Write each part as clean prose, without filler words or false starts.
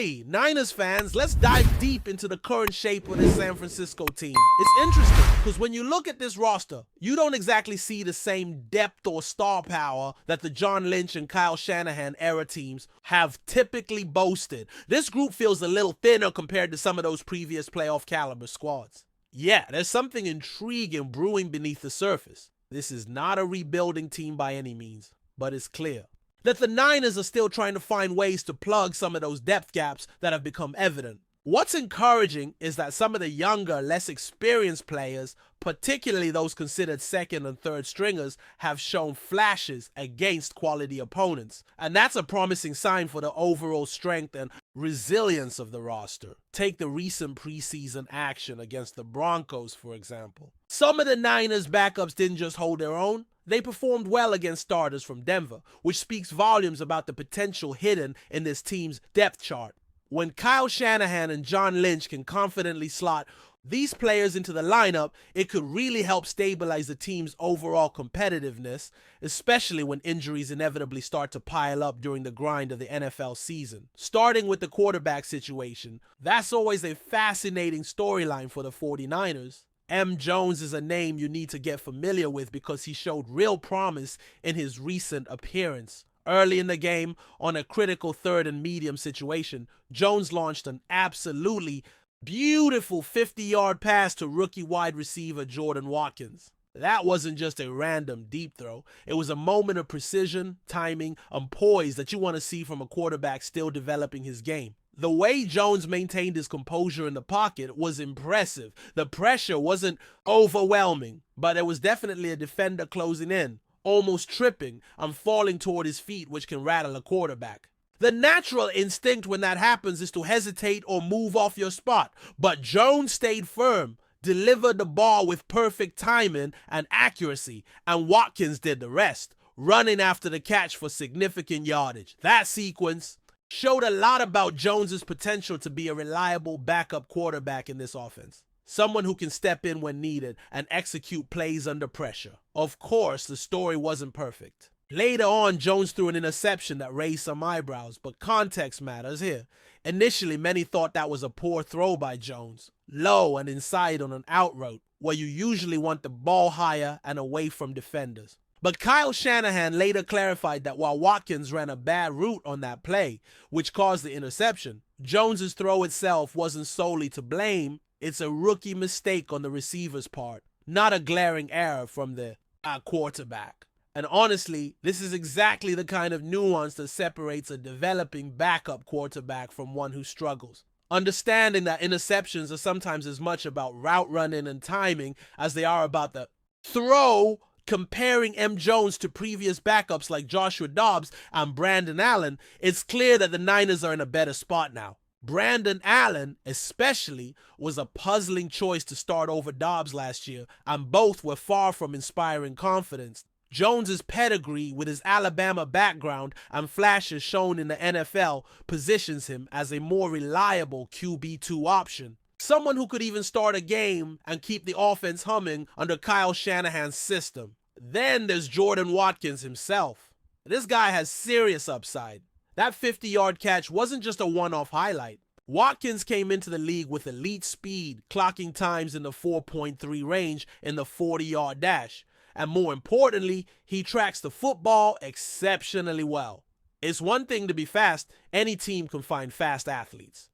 Hey, Niners fans, let's dive deep into the current shape of this San Francisco team. It's interesting because when you look at this roster, you don't exactly see the same depth or star power that the John Lynch and Kyle Shanahan era teams have typically boasted. This group feels a little thinner compared to some of those previous playoff caliber squads. Yeah, there's something intriguing brewing beneath the surface. This is not a rebuilding team by any means, but it's clear that the Niners are still trying to find ways to plug some of those depth gaps that have become evident. What's encouraging is that some of the younger, less experienced players, particularly those considered second and third stringers, have shown flashes against quality opponents. And that's a promising sign for the overall strength and resilience of the roster. Take the recent preseason action against the Broncos, for example. Some of the Niners' backups didn't just hold their own. They performed well against starters from Denver, which speaks volumes about the potential hidden in this team's depth chart. When Kyle Shanahan and John Lynch can confidently slot these players into the lineup, it could really help stabilize the team's overall competitiveness, especially when injuries inevitably start to pile up during the grind of the NFL season. Starting with the quarterback situation, that's always a fascinating storyline for the 49ers. M. Jones is a name you need to get familiar with because he showed real promise in his recent appearance. Early in the game, on a critical third and medium situation, Jones launched an absolutely beautiful 50-yard pass to rookie wide receiver Jordan Watkins. That wasn't just a random deep throw. It was a moment of precision, timing, and poise that you want to see from a quarterback still developing his game. The way Jones maintained his composure in the pocket was impressive. The pressure wasn't overwhelming, but there was definitely a defender closing in, almost tripping and falling toward his feet, which can rattle a quarterback. The natural instinct when that happens is to hesitate or move off your spot, but Jones stayed firm, delivered the ball with perfect timing and accuracy, and Watkins did the rest, running after the catch for significant yardage. That sequence showed a lot about Jones's potential to be a reliable backup quarterback in this offense. Someone who can step in when needed and execute plays under pressure. Of course, the story wasn't perfect. Later on, Jones threw an interception that raised some eyebrows, but context matters here. Initially, many thought that was a poor throw by Jones, low and inside on an out route, where you usually want the ball higher and away from defenders. But Kyle Shanahan later clarified that while Watkins ran a bad route on that play, which caused the interception, Jones's throw itself wasn't solely to blame. It's a rookie mistake on the receiver's part, not a glaring error from the quarterback. And honestly, this is exactly the kind of nuance that separates a developing backup quarterback from one who struggles. Understanding that interceptions are sometimes as much about route running and timing as they are about the throw. Comparing M. Jones to previous backups like Joshua Dobbs and Brandon Allen, it's clear that the Niners are in a better spot now. Brandon Allen, especially, was a puzzling choice to start over Dobbs last year, and both were far from inspiring confidence. Jones's pedigree with his Alabama background and flashes shown in the NFL positions him as a more reliable QB2 option. Someone who could even start a game and keep the offense humming under Kyle Shanahan's system. Then there's Jordan Watkins himself. This guy has serious upside. That 50-yard catch wasn't just a one-off highlight. Watkins came into the league with elite speed, clocking times in the 4.3 range in the 40-yard dash. And more importantly, he tracks the football exceptionally well. It's one thing to be fast. Any team can find fast athletes.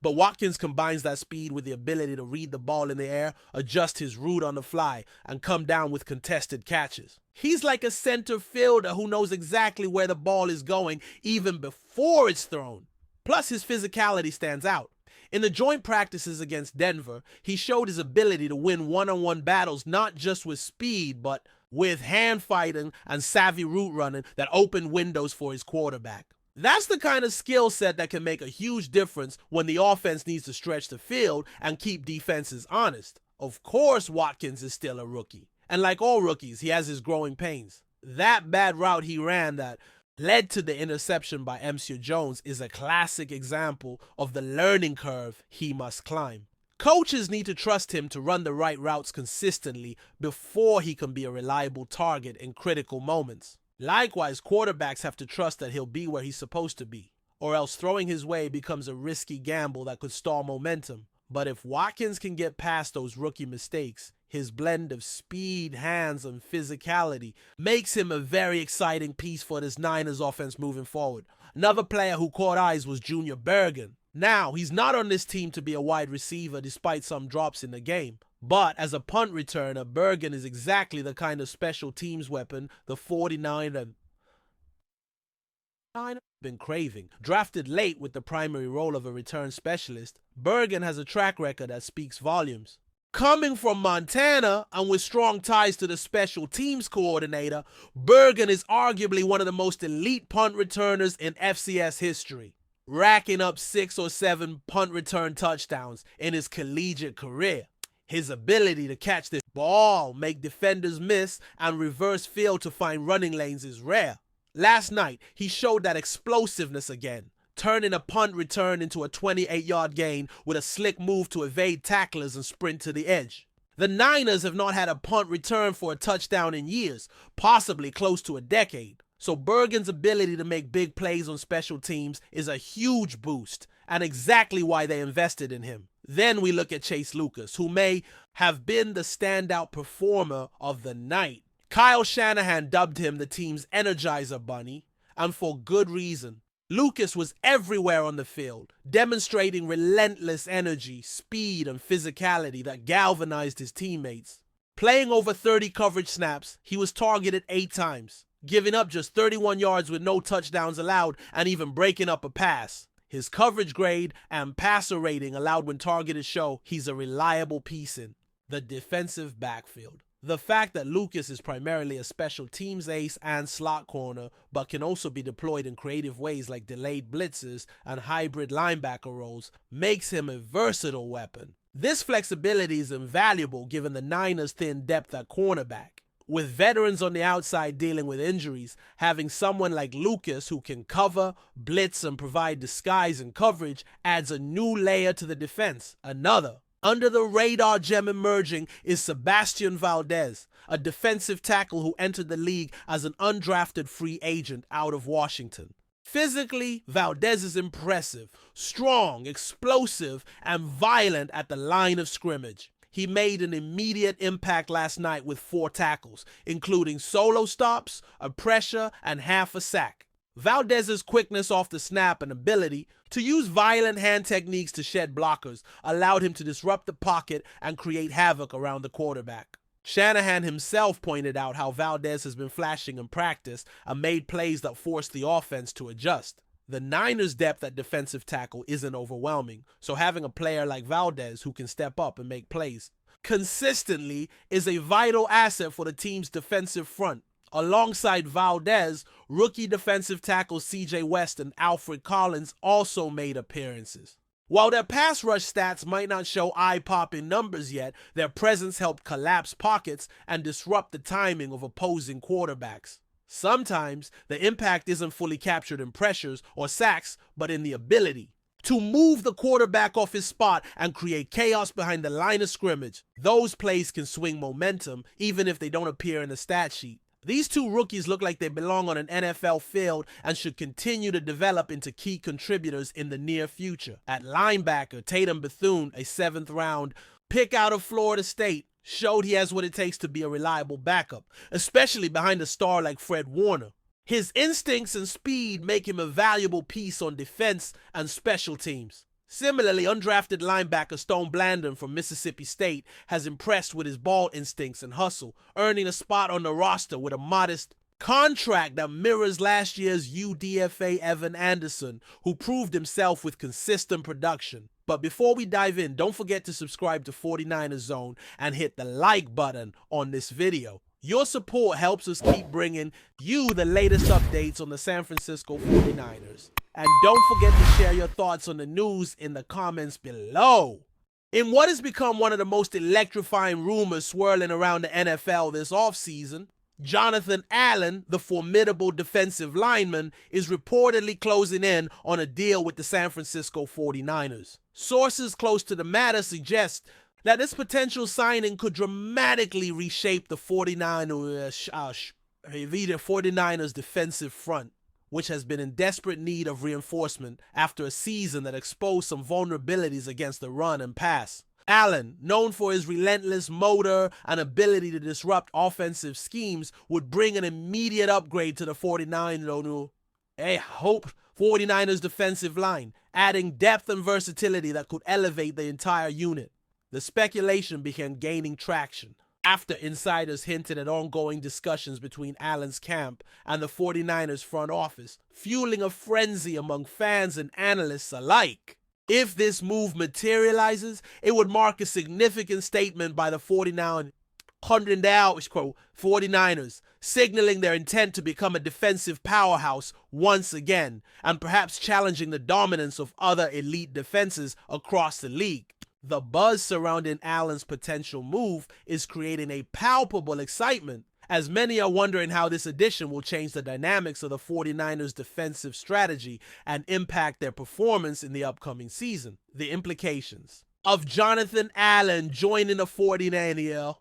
But Watkins combines that speed with the ability to read the ball in the air, adjust his route on the fly, and come down with contested catches. He's like a center fielder who knows exactly where the ball is going even before it's thrown. Plus, his physicality stands out. In the joint practices against Denver, he showed his ability to win one-on-one battles not just with speed, but with hand fighting and savvy route running that opened windows for his quarterback. That's the kind of skill set that can make a huge difference when the offense needs to stretch the field and keep defenses honest. Of course, Watkins is still a rookie. And like all rookies, he has his growing pains. That bad route he ran that led to the interception by M.C. Jones is a classic example of the learning curve he must climb. Coaches need to trust him to run the right routes consistently before he can be a reliable target in critical moments. Likewise, quarterbacks have to trust that he'll be where he's supposed to be. or else throwing his way becomes a risky gamble that could stall momentum. But if Watkins can get past those rookie mistakes, his blend of speed, hands, and physicality makes him a very exciting piece for this Niners offense moving forward. Another player who caught eyes was Junior Bergen. Now, he's not on this team to be a wide receiver despite some drops in the game. But as a punt returner, Bergen is exactly the kind of special teams weapon the 49ers been craving. Drafted late with the primary role of a return specialist, Bergen has a track record that speaks volumes. Coming from Montana and with strong ties to the special teams coordinator, Bergen is arguably one of the most elite punt returners in FCS history, racking up 6 or 7 punt return touchdowns in his collegiate career. His ability to catch this ball, make defenders miss, and reverse field to find running lanes is rare. Last night, he showed that explosiveness again, turning a punt return into a 28-yard gain with a slick move to evade tacklers and sprint to the edge. The Niners have not had a punt return for a touchdown in years, possibly close to a decade. So Bergen's ability to make big plays on special teams is a huge boost, and exactly why they invested in him. Then we look at Chase Lucas, who may have been the standout performer of the night. Kyle Shanahan dubbed him the team's Energizer Bunny, and for good reason. Lucas was everywhere on the field, demonstrating relentless energy, speed, and physicality that galvanized his teammates. Playing over 30 coverage snaps, he was targeted 8 times, giving up just 31 yards with no touchdowns allowed and even breaking up a pass. His coverage grade and passer rating allowed when targeted show he's a reliable piece in the defensive backfield. The fact that Lucas is primarily a special teams ace and slot corner, but can also be deployed in creative ways like delayed blitzes and hybrid linebacker roles, makes him a versatile weapon. This flexibility is invaluable given the Niners' thin depth at cornerback. With veterans on the outside dealing with injuries, having someone like Lucas who can cover, blitz, and provide disguise and coverage adds a new layer to the defense. Another under-the-radar gem emerging is Sebastian Valdez, a defensive tackle who entered the league as an undrafted free agent out of Washington. Physically, Valdez is impressive, strong, explosive, and violent at the line of scrimmage. He made an immediate impact last night with 4 tackles, including solo stops, a pressure, and half a sack. Valdez's quickness off the snap and ability to use violent hand techniques to shed blockers allowed him to disrupt the pocket and create havoc around the quarterback. Shanahan himself pointed out how Valdez has been flashing in practice and made plays that forced the offense to adjust. The Niners' depth at defensive tackle isn't overwhelming, so having a player like Valdez who can step up and make plays consistently is a vital asset for the team's defensive front. Alongside Valdez, rookie defensive tackles C.J. West and Alfred Collins also made appearances. While their pass rush stats might not show eye-popping numbers yet, their presence helped collapse pockets and disrupt the timing of opposing quarterbacks. Sometimes, the impact isn't fully captured in pressures or sacks, but in the ability to move the quarterback off his spot and create chaos behind the line of scrimmage. Those plays can swing momentum, even if they don't appear in the stat sheet. These 2 rookies look like they belong on an NFL field and should continue to develop into key contributors in the near future. At linebacker, Tatum Bethune, a 7th round pick out of Florida State, showed he has what it takes to be a reliable backup, especially behind a star like Fred Warner. His instincts and speed make him a valuable piece on defense and special teams. Similarly, undrafted linebacker Stone Blandon from Mississippi State has impressed with his ball instincts and hustle, earning a spot on the roster with a modest contract that mirrors last year's UDFA Evan Anderson, who proved himself with consistent production. But before we dive in, don't forget to subscribe to 49ers Zone and hit the like button on this video. Your support helps us keep bringing you the latest updates on the San Francisco 49ers. And don't forget to share your thoughts on the news in the comments below. In what has become one of the most electrifying rumors swirling around the NFL this offseason, Jonathan Allen, the formidable defensive lineman, is reportedly closing in on a deal with the San Francisco 49ers. Sources close to the matter suggest that this potential signing could dramatically reshape the 49ers defensive front. which has been in desperate need of reinforcement after a season that exposed some vulnerabilities against the run and pass. Allen, known for his relentless motor and ability to disrupt offensive schemes, would bring an immediate upgrade to the 49ers defensive line, adding depth and versatility that could elevate the entire unit. The speculation began gaining traction after insiders hinted at ongoing discussions between Allen's camp and the 49ers front office, fueling a frenzy among fans and analysts alike. If this move materializes, it would mark a significant statement by the 49ers, signaling their intent to become a defensive powerhouse once again, and perhaps challenging the dominance of other elite defenses across the league. The buzz surrounding Allen's potential move is creating a palpable excitement, as many are wondering how this addition will change the dynamics of the 49ers' defensive strategy and impact their performance in the upcoming season. The implications of Jonathan Allen joining the 49ers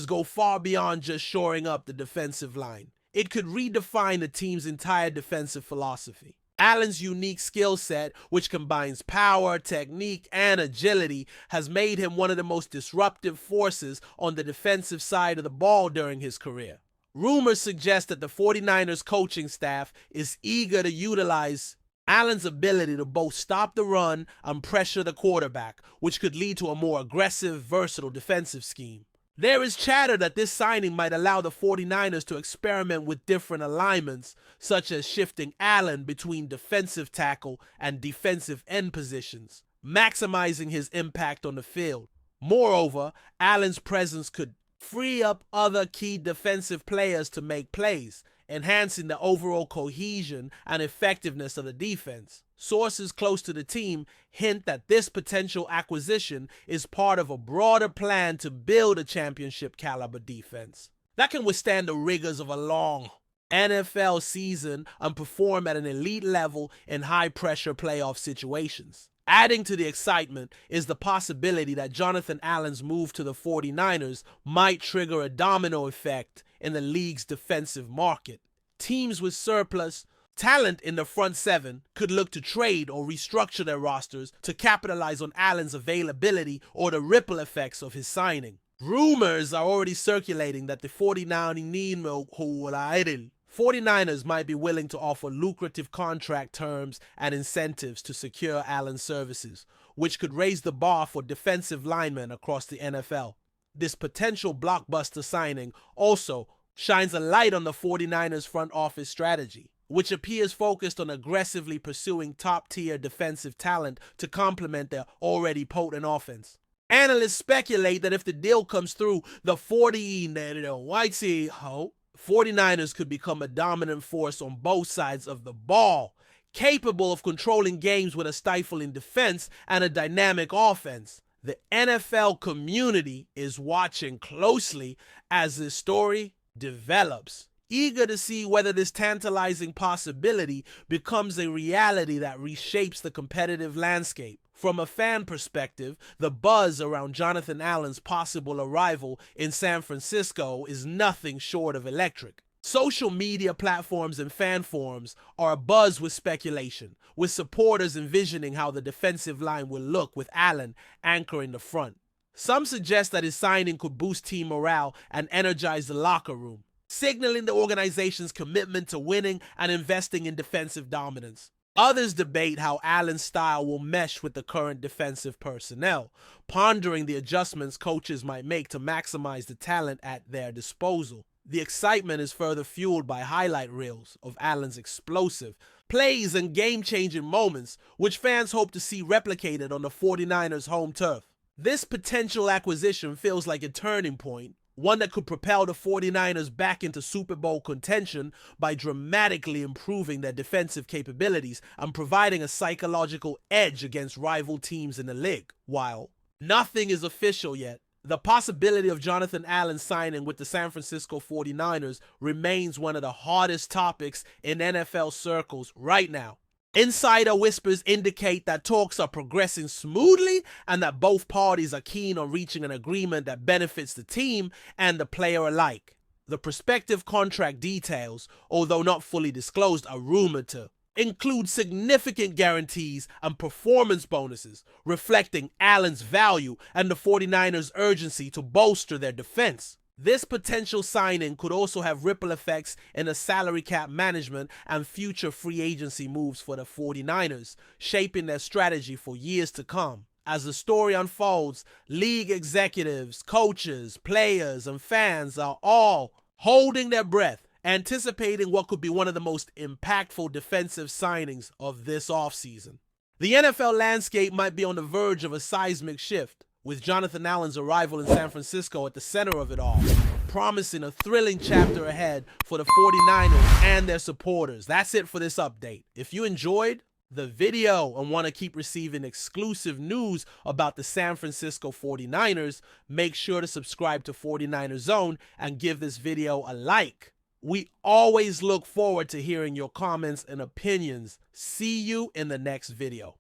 go far beyond just shoring up the defensive line. It could redefine the team's entire defensive philosophy. Allen's unique skill set, which combines power, technique, and agility, has made him one of the most disruptive forces on the defensive side of the ball during his career. Rumors suggest that the 49ers coaching staff is eager to utilize Allen's ability to both stop the run and pressure the quarterback, which could lead to a more aggressive, versatile defensive scheme. There is chatter that this signing might allow the 49ers to experiment with different alignments, such as shifting Allen between defensive tackle and defensive end positions, maximizing his impact on the field. Moreover, Allen's presence could free up other key defensive players to make plays, enhancing the overall cohesion and effectiveness of the defense. Sources close to the team hint that this potential acquisition is part of a broader plan to build a championship-caliber defense that can withstand the rigors of a long NFL season and perform at an elite level in high-pressure playoff situations. Adding to the excitement is the possibility that Jonathan Allen's move to the 49ers might trigger a domino effect in the league's defensive market. Teams with surplus talent in the front seven could look to trade or restructure their rosters to capitalize on Allen's availability or the ripple effects of his signing. Rumors are already circulating that the 49ers might be willing to offer lucrative contract terms and incentives to secure Allen's services, which could raise the bar for defensive linemen across the NFL. This potential blockbuster signing also shines a light on the 49ers front office strategy, which appears focused on aggressively pursuing top-tier defensive talent to complement their already potent offense. Analysts speculate that if the deal comes through, the 49ers could become a dominant force on both sides of the ball, capable of controlling games with a stifling defense and a dynamic offense. The NFL community is watching closely as this story develops, eager to see whether this tantalizing possibility becomes a reality that reshapes the competitive landscape. From a fan perspective, the buzz around Jonathan Allen's possible arrival in San Francisco is nothing short of electric. Social media platforms and fan forums are abuzz with speculation, with supporters envisioning how the defensive line will look with Allen anchoring the front. Some suggest that his signing could boost team morale and energize the locker room, signaling the organization's commitment to winning and investing in defensive dominance. Others debate how Allen's style will mesh with the current defensive personnel, pondering the adjustments coaches might make to maximize the talent at their disposal. The excitement is further fueled by highlight reels of Allen's explosive plays and game-changing moments, which fans hope to see replicated on the 49ers' home turf. This potential acquisition feels like a turning point, one that could propel the 49ers back into Super Bowl contention by dramatically improving their defensive capabilities and providing a psychological edge against rival teams in the league. While nothing is official yet, the possibility of Jonathan Allen signing with the San Francisco 49ers remains one of the hottest topics in NFL circles right now. Insider whispers indicate that talks are progressing smoothly and that both parties are keen on reaching an agreement that benefits the team and the player alike. The prospective contract details, although not fully disclosed, are rumored to include significant guarantees and performance bonuses, reflecting Allen's value and the 49ers' urgency to bolster their defense. This potential signing could also have ripple effects in the salary cap management and future free agency moves for the 49ers, shaping their strategy for years to come. As the story unfolds, league executives, coaches, players, and fans are all holding their breath, anticipating what could be one of the most impactful defensive signings of this offseason. The NFL landscape might be on the verge of a seismic shift, with Jonathan Allen's arrival in San Francisco at the center of it all, promising a thrilling chapter ahead for the 49ers and their supporters. That's it for this update. If you enjoyed the video and want to keep receiving exclusive news about the San Francisco 49ers, make sure to subscribe to 49ers Zone and give this video a like. We always look forward to hearing your comments and opinions. See you in the next video.